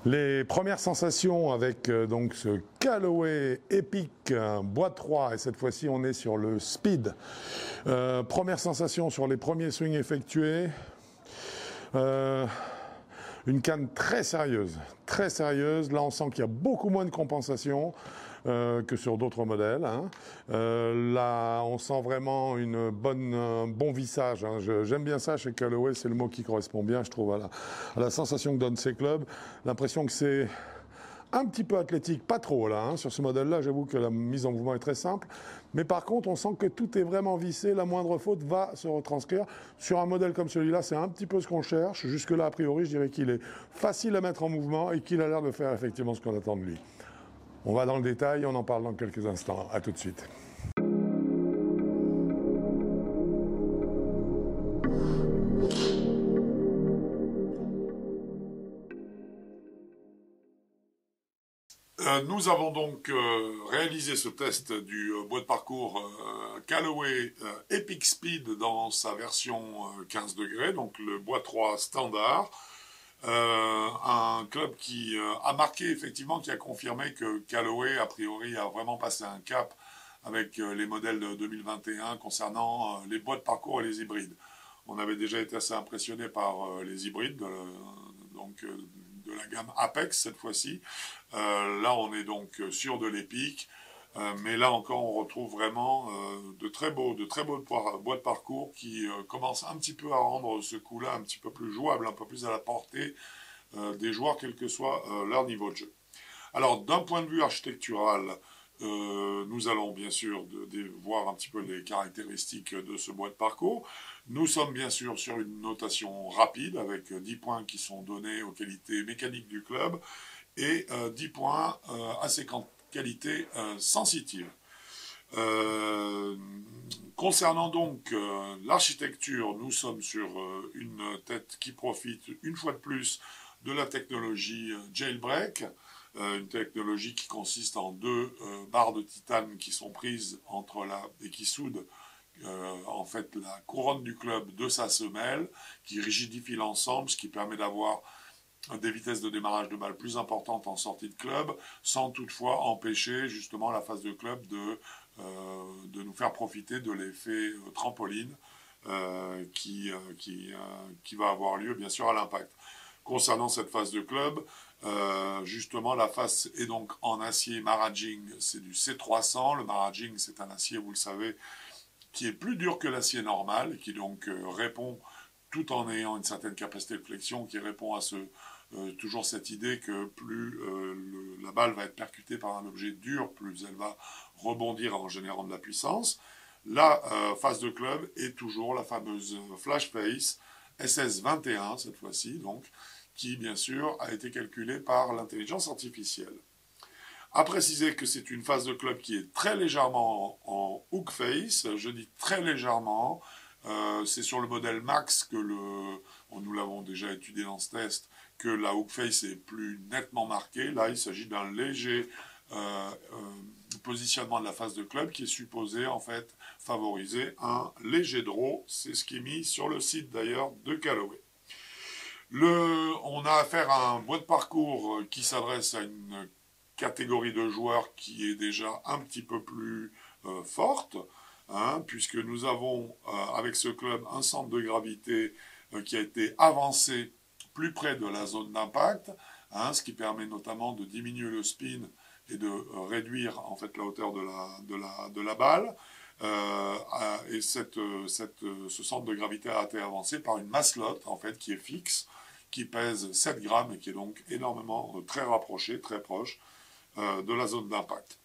Les premières sensations avec donc ce Callaway Epic Boîte 3, et cette fois-ci on est sur le Speed. Première sensation sur les premiers swings effectués. Une canne très sérieuse, très sérieuse. Là on sent qu'il y a beaucoup moins de compensation que sur d'autres modèles. Là on sent vraiment un bon vissage. J'aime bien ça chez Callaway, c'est le mot qui correspond bien, je trouve, à la sensation que donnent ces clubs. L'impression que c'est un petit peu athlétique, pas trop là, sur ce modèle-là, j'avoue que la mise en mouvement est très simple, mais par contre on sent que tout est vraiment vissé, la moindre faute va se retranscrire. Sur un modèle comme celui-là, c'est un petit peu ce qu'on cherche. Jusque-là, a priori, je dirais qu'il est facile à mettre en mouvement et qu'il a l'air de faire effectivement ce qu'on attend de lui. On va dans le détail, on en parle dans quelques instants. À tout de suite. Nous avons donc réalisé ce test du bois de parcours Callaway Epic Speed dans sa version 15 degrés, donc le bois 3 standard. Un club qui a marqué effectivement, qui a confirmé que Callaway a priori a vraiment passé un cap avec les modèles de 2021 concernant les bois de parcours et les hybrides. On avait déjà été assez impressionné par les hybrides, de la gamme Apex cette fois-ci. Là on est donc sur de l'Epic, mais là encore on retrouve vraiment de très beaux bois de parcours qui commencent un petit peu à rendre ce coup-là un petit peu plus jouable, un peu plus à la portée des joueurs, quel que soit leur niveau de jeu. Alors d'un point de vue architectural, nous allons bien sûr voir un petit peu les caractéristiques de ce bois de parcours. Nous sommes bien sûr sur une notation rapide avec 10 points qui sont donnés aux qualités mécaniques du club et 10 points à ses qualités sensitives. Concernant donc l'architecture, nous sommes sur une tête qui profite une fois de plus de la technologie jailbreak, une technologie qui consiste en deux barres de titane qui sont prises et qui soudent en fait la couronne du club de sa semelle, qui rigidifie l'ensemble, ce qui permet d'avoir des vitesses de démarrage de balle plus importantes en sortie de club, sans toutefois empêcher justement la phase de club de nous faire profiter de l'effet trampoline qui va avoir lieu bien sûr à l'impact. Concernant cette phase de club, justement la face est donc en acier Maraging, c'est du C300. Le Maraging, c'est un acier, vous le savez, qui est plus dur que l'acier normal, qui donc répond, tout en ayant une certaine capacité de flexion, qui répond à toujours cette idée que plus la balle va être percutée par un objet dur, plus elle va rebondir en générant de la puissance. La phase de club est toujours la fameuse Flash Face SS21 cette fois-ci, donc, qui bien sûr a été calculée par l'intelligence artificielle. À préciser que c'est une phase de club qui est très légèrement en hook face, je dis très légèrement, c'est sur le modèle Max que nous l'avons déjà étudié dans ce test, que la hook face est plus nettement marquée. Là il s'agit d'un léger positionnement de la phase de club qui est supposé en fait favoriser un léger draw, c'est ce qui est mis sur le site d'ailleurs de Callaway. On a affaire à un bois de parcours qui s'adresse à une catégorie de joueurs qui est déjà un petit peu plus forte, puisque nous avons avec ce club un centre de gravité qui a été avancé plus près de la zone d'impact, ce qui permet notamment de diminuer le spin et de réduire en fait la hauteur de la balle. Et ce centre de gravité a été avancé par une masselotte en fait qui est fixe, qui pèse 7 grammes et qui est donc énormément très rapproché, très proche de la zone d'impact.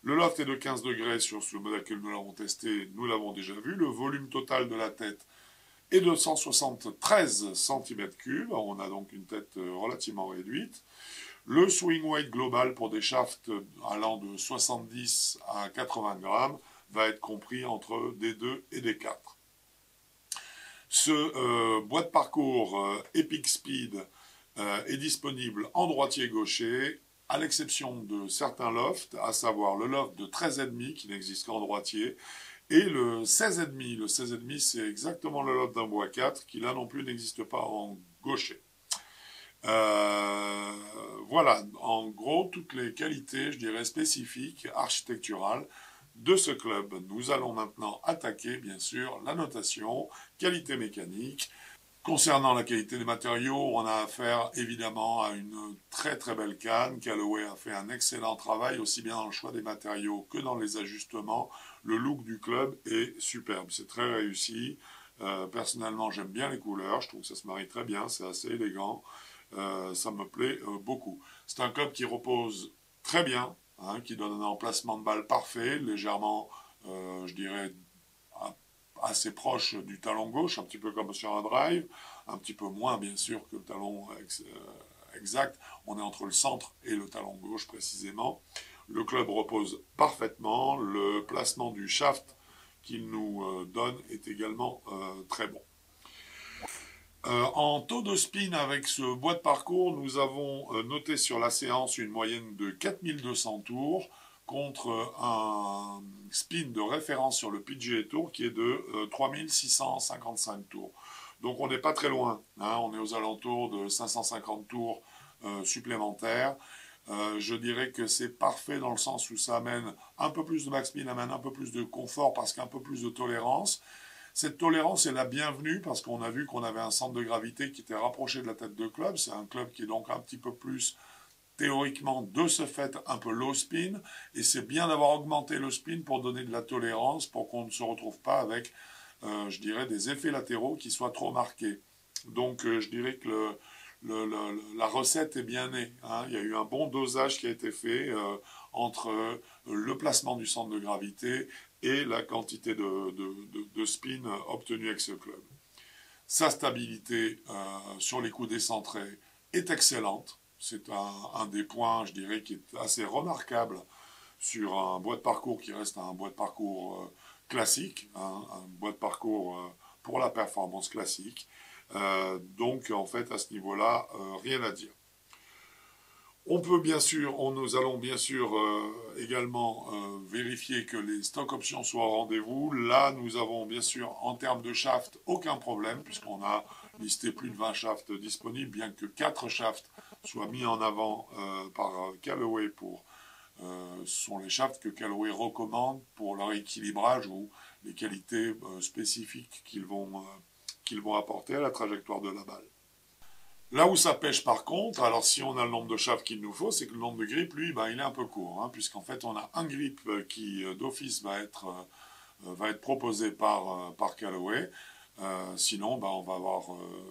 Le loft est de 15 degrés sur ce modèle que nous l'avons testé, nous l'avons déjà vu. Le volume total de la tête est de 173 cm3, on a donc une tête relativement réduite. Le swing weight global pour des shafts allant de 70 à 80 grammes va être compris entre des 2 et des 4. Ce bois de parcours Epic Speed est disponible en droitier-gaucher, à l'exception de certains lofts, à savoir le loft de 13,5 qui n'existe qu'en droitier, et le 16,5. Le 16,5, c'est exactement le loft d'un bois 4 qui là non plus n'existe pas en gaucher. Voilà, en gros, toutes les qualités, je dirais, spécifiques, architecturales de ce club. Nous allons maintenant attaquer, bien sûr, la notation, qualité mécanique. Concernant la qualité des matériaux, on a affaire évidemment à une très très belle canne. Callaway a fait un excellent travail, aussi bien dans le choix des matériaux que dans les ajustements. Le look du club est superbe, c'est très réussi. Personnellement, j'aime bien les couleurs, je trouve que ça se marie très bien, c'est assez élégant. Ça me plaît beaucoup. C'est un club qui repose très bien, hein, qui donne un emplacement de balle parfait, légèrement, je dirais, assez proche du talon gauche, un petit peu comme sur un drive, un petit peu moins bien sûr que le talon exact. On est entre le centre et le talon gauche précisément. Le club repose parfaitement, le placement du shaft qu'il nous donne est également très bon. En taux de spin avec ce bois de parcours, nous avons noté sur la séance une moyenne de 4200 tours contre un spin de référence sur le PGA Tour qui est de 3655 tours. Donc on n'est pas très loin, hein, on est aux alentours de 550 tours supplémentaires. Je dirais que c'est parfait dans le sens où ça amène un peu plus de backspin, amène un peu plus de confort parce qu'un peu plus de tolérance. Cette tolérance est la bienvenue parce qu'on a vu qu'on avait un centre de gravité qui était rapproché de la tête de club. C'est un club qui est donc un petit peu plus, théoriquement, de ce fait, un peu low spin. Et c'est bien d'avoir augmenté le spin pour donner de la tolérance, pour qu'on ne se retrouve pas avec, je dirais, des effets latéraux qui soient trop marqués. Donc je dirais que la recette est bien née, hein. Il y a eu un bon dosage qui a été fait entre le placement du centre de gravité et la quantité de spin obtenue avec ce club. Sa stabilité sur les coups décentrés est excellente. C'est un des points, je dirais, qui est assez remarquable sur un bois de parcours qui reste un bois de parcours classique, hein, un bois de parcours pour la performance classique. Donc, en fait, à ce niveau-là, rien à dire. On peut bien sûr, nous allons bien sûr également vérifier que les stock options soient au rendez-vous. Là, nous avons bien sûr, en termes de shaft, aucun problème, puisqu'on a listé plus de 20 shafts disponibles, bien que 4 shafts soient mis en avant par Callaway ce sont les shafts que Callaway recommande pour leur équilibrage ou les qualités spécifiques qu'ils vont apporter à la trajectoire de la balle. Là où ça pêche par contre, alors si on a le nombre de shafts qu'il nous faut, c'est que le nombre de grips, lui, ben, il est un peu court, hein, puisqu'en fait on a un grip qui d'office va être proposé par Callaway. Sinon, ben, on va avoir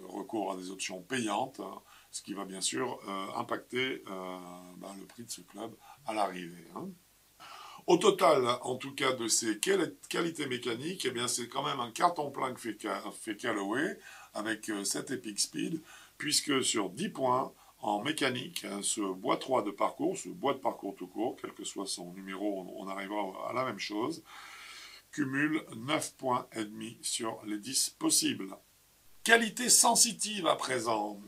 recours à des options payantes, hein, ce qui va bien sûr impacter ben, le prix de ce club à l'arrivée. Hein. Au total, en tout cas, de ces qualités mécaniques, eh bien, c'est quand même un carton plein que fait Callaway avec cet Epic Speed, puisque sur 10 points en mécanique, ce bois 3 de parcours, ce bois de parcours tout court, quel que soit son numéro, on arrivera à la même chose, cumule 9 points et demi sur les 10 possibles. Qualité sensitive à présent.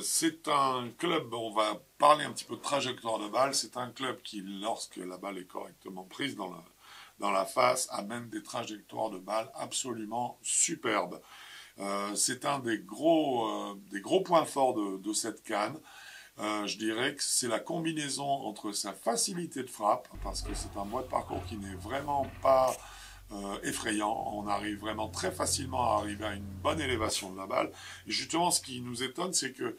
C'est un club, on va parler un petit peu de trajectoire de balle, c'est un club qui, lorsque la balle est correctement prise dans la face, amène des trajectoires de balle absolument superbes. C'est un des gros points forts de cette canne. Je dirais que c'est la combinaison entre sa facilité de frappe, parce que c'est un bois de parcours qui n'est vraiment pas effrayant. On arrive vraiment très facilement à arriver à une bonne élévation de la balle. Et justement, ce qui nous étonne, c'est que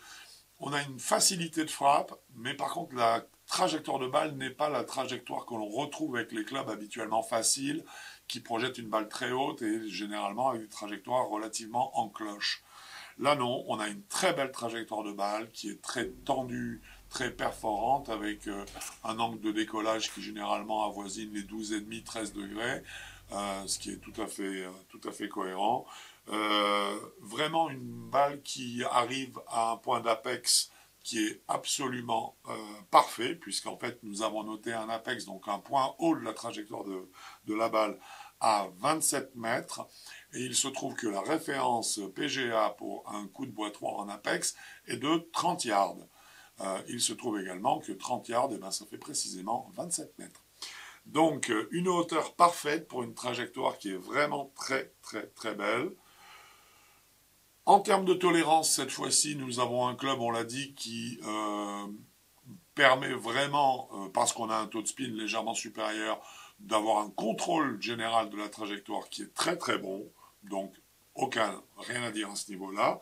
on a une facilité de frappe, mais par contre, la trajectoire de balle n'est pas la trajectoire que l'on retrouve avec les clubs habituellement faciles, qui projettent une balle très haute et généralement avec des trajectoires relativement en cloche. Là, non, on a une très belle trajectoire de balle qui est très tendue, très perforante, avec un angle de décollage qui généralement avoisine les 12,5, 13 degrés, ce qui est tout à fait cohérent. Vraiment une balle qui arrive à un point d'apex qui est absolument parfait, puisqu'en fait nous avons noté un apex, donc un point haut de la trajectoire de la balle, à 27 mètres, et il se trouve que la référence PGA pour un coup de bois 3 en apex est de 30 yards. Il se trouve également que 30 yards, eh ben, ça fait précisément 27 mètres. Donc une hauteur parfaite pour une trajectoire qui est vraiment très très très belle. En termes de tolérance, cette fois-ci, nous avons un club, on l'a dit, qui permet vraiment, parce qu'on a un taux de spin légèrement supérieur, d'avoir un contrôle général de la trajectoire qui est très très bon. Donc, rien à dire à ce niveau-là.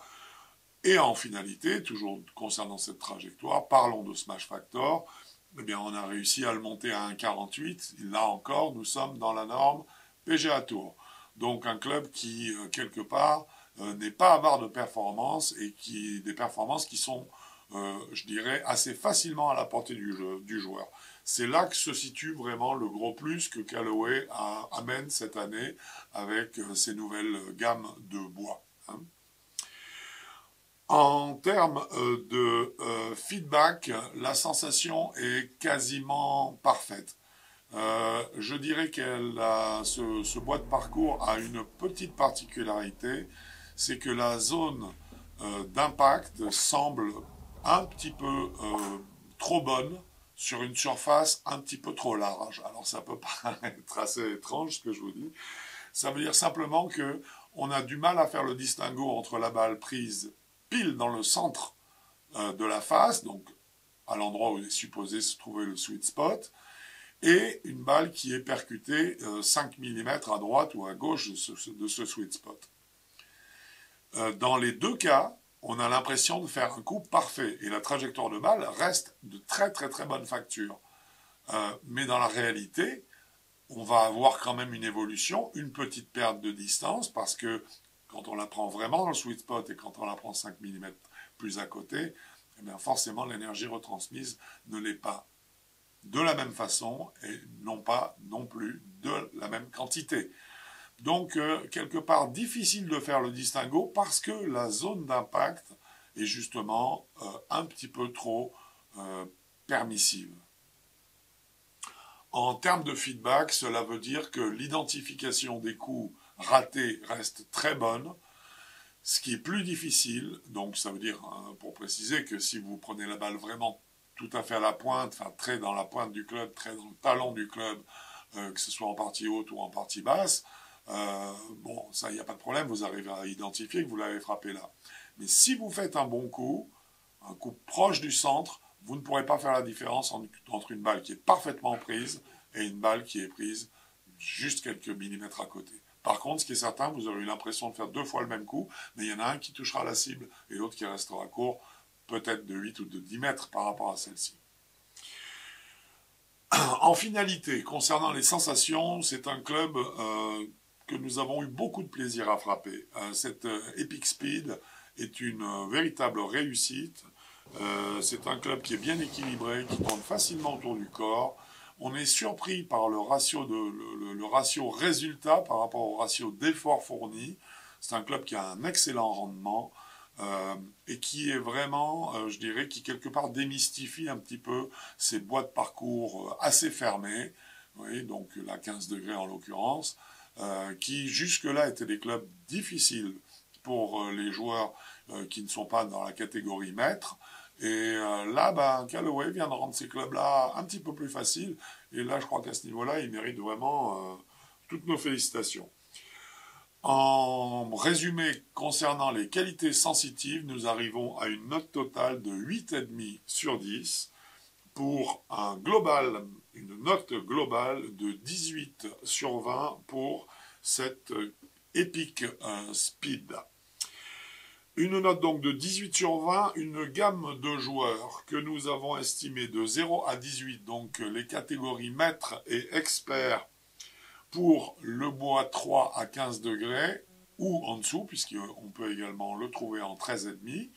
Et en finalité, toujours concernant cette trajectoire, parlons de Smash Factor. Eh bien, on a réussi à le monter à 1,48. Là encore, nous sommes dans la norme PGA Tour. Donc, un club qui, quelque part, n'est pas avare de performances et des performances qui sont, je dirais, assez facilement à la portée du joueur. C'est là que se situe vraiment le gros plus que Callaway amène cette année avec ses nouvelles gammes de bois. Hein. En termes de feedback, la sensation est quasiment parfaite. Je dirais que ce bois de parcours a une petite particularité, c'est que la zone d'impact semble un petit peu trop bonne sur une surface un petit peu trop large. Alors ça peut paraître assez étrange ce que je vous dis. Ça veut dire simplement que on a du mal à faire le distinguo entre la balle prise pile dans le centre de la face, donc à l'endroit où il est supposé se trouver le sweet spot, et une balle qui est percutée 5 mm à droite ou à gauche de ce sweet spot. Dans les deux cas, on a l'impression de faire un coup parfait, et la trajectoire de balle reste de très très très bonne facture. Mais dans la réalité, on va avoir quand même une évolution, une petite perte de distance, parce que quand on la prend vraiment dans le sweet spot et quand on la prend 5 mm plus à côté, eh bien forcément l'énergie retransmise ne l'est pas de la même façon et non pas non plus de la même quantité. Donc, quelque part, difficile de faire le distinguo parce que la zone d'impact est justement un petit peu trop permissive. En termes de feedback, cela veut dire que l'identification des coups ratés reste très bonne. Ce qui est plus difficile, donc ça veut dire, pour préciser, que si vous prenez la balle vraiment tout à fait à la pointe, enfin très dans la pointe du club, très dans le talon du club, que ce soit en partie haute ou en partie basse, bon, ça, il n'y a pas de problème, vous arrivez à identifier que vous l'avez frappé là. Mais si vous faites un bon coup, un coup proche du centre, vous ne pourrez pas faire la différence entre une balle qui est parfaitement prise et une balle qui est prise juste quelques millimètres à côté. Par contre, ce qui est certain, vous aurez eu l'impression de faire 2 fois le même coup, mais il y en a un qui touchera la cible et l'autre qui restera court, peut-être de 8 ou de 10 mètres par rapport à celle-ci. En finalité, concernant les sensations, c'est un club que nous avons eu beaucoup de plaisir à frapper. Cette Epic Speed est une véritable réussite. C'est un club qui est bien équilibré, qui tourne facilement autour du corps. On est surpris par le ratio résultat par rapport au ratio d'effort fourni. C'est un club qui a un excellent rendement et qui est vraiment, je dirais, qui quelque part démystifie un petit peu ces bois de parcours assez fermés, oui, donc la 15 degrés en l'occurrence, qui jusque-là étaient des clubs difficiles pour les joueurs qui ne sont pas dans la catégorie maître. Et là, Callaway vient de rendre ces clubs-là un petit peu plus faciles. Et là, je crois qu'à ce niveau-là, il mérite vraiment toutes nos félicitations. En résumé, concernant les qualités sensitives, nous arrivons à une note totale de 8,5 sur 10 pour une note globale de 18 sur 20 pour cette Epic Speed. Une note donc de 18 sur 20, une gamme de joueurs que nous avons estimé de 0 à 18, donc les catégories maîtres et experts pour le bois 3 à 15 degrés ou en dessous, puisqu'on peut également le trouver en 13,5.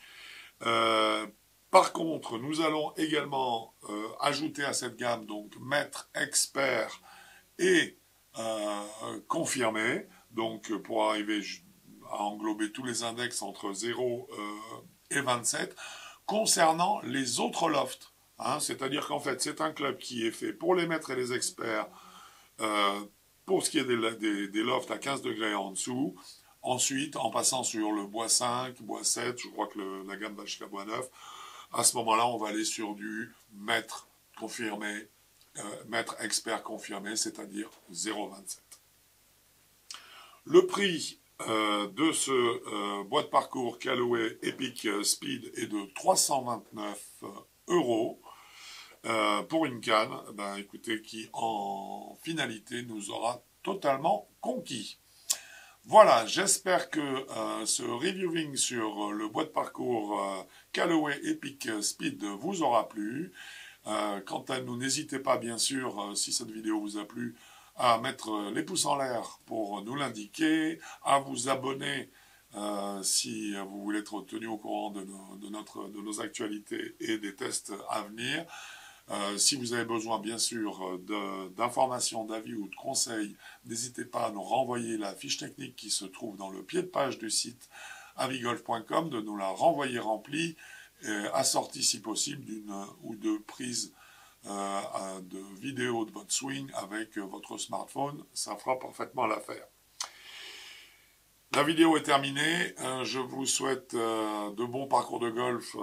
Par contre, nous allons également ajouter à cette gamme donc maître, expert et confirmé, donc pour arriver à englober tous les index entre 0 et 27, concernant les autres lofts. Hein, c'est-à-dire qu'en fait, c'est un club qui est fait pour les maîtres et les experts, pour ce qui est des lofts à 15 degrés en dessous. Ensuite, en passant sur le bois 5, bois 7, je crois que la gamme va jusqu'à bois 9, à ce moment-là, on va aller sur du maître confirmé, maître expert confirmé, c'est-à-dire 0,27. Le prix de ce bois de parcours Callaway Epic Speed est de 329 euros pour une canne, ben, écoutez, qui en finalité nous aura totalement conquis. Voilà, j'espère que ce reviewing sur le bois de parcours Callaway Epic Speed vous aura plu. Quant à nous, n'hésitez pas, bien sûr, si cette vidéo vous a plu, à mettre les pouces en l'air pour nous l'indiquer, à vous abonner si vous voulez être tenu au courant de nos actualités et des tests à venir. Si vous avez besoin, bien sûr, d'informations, d'avis ou de conseils, n'hésitez pas à nous renvoyer la fiche technique qui se trouve dans le pied de page du site avigolf.com, de nous la renvoyer remplie, assortie si possible d'une ou deux prises de vidéos de votre swing avec votre smartphone. Ça fera parfaitement l'affaire. La vidéo est terminée. Je vous souhaite de bons parcours de golf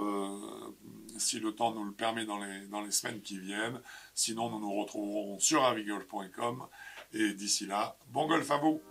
si le temps nous le permet dans les semaines qui viennent. Sinon, nous nous retrouverons sur avigolf.com. Et d'ici là, bon golf à vous!